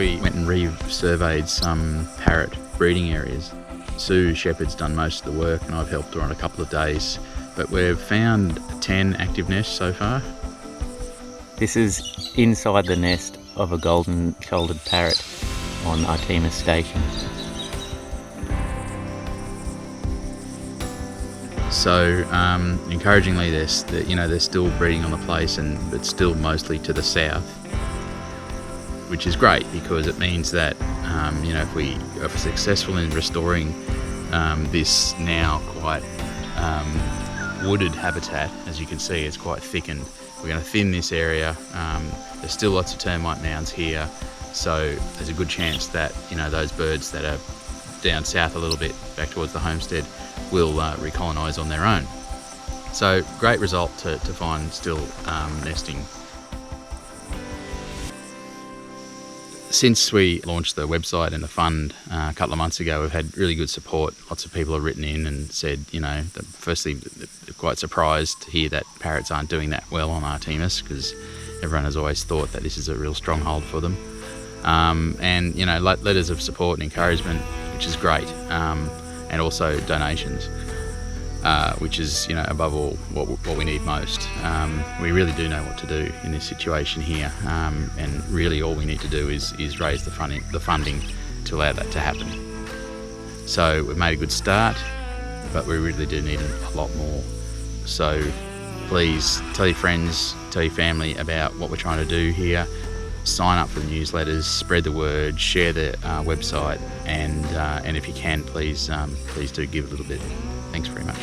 we went and re-surveyed some parrot breeding areas. Sue Shepherd's done most of the work and I've helped her on a couple of days, but we've found 10 active nests so far. This is inside the nest of a golden-shouldered parrot on Artemis Station. So encouragingly, they're still breeding on the place, but still mostly to the south, which is great because it means that if we are successful in restoring this now quite wooded habitat, as you can see, it's quite thickened. We're going to thin this area. There's still lots of termite mounds here, so there's a good chance that those birds that are down south a little bit back towards the homestead will recolonise on their own. So great result to find still nesting. Since we launched the website and the fund a couple of months ago, we've had really good support. Lots of people have written in and said, that firstly, they're quite surprised to hear that parrots aren't doing that well on Artemis, because everyone has always thought that this is a real stronghold for them. And letters of support and encouragement, which is great, and also donations, which is above all what we need most. We really do know what to do in this situation here, and really all we need to do is raise the funding to allow that to happen. So we've made a good start, but we really do need a lot more. So please tell your friends, tell your family about what we're trying to do here. Sign up for the newsletters, spread the word, share the website, and if you can, please do give a little bit. Thanks very much.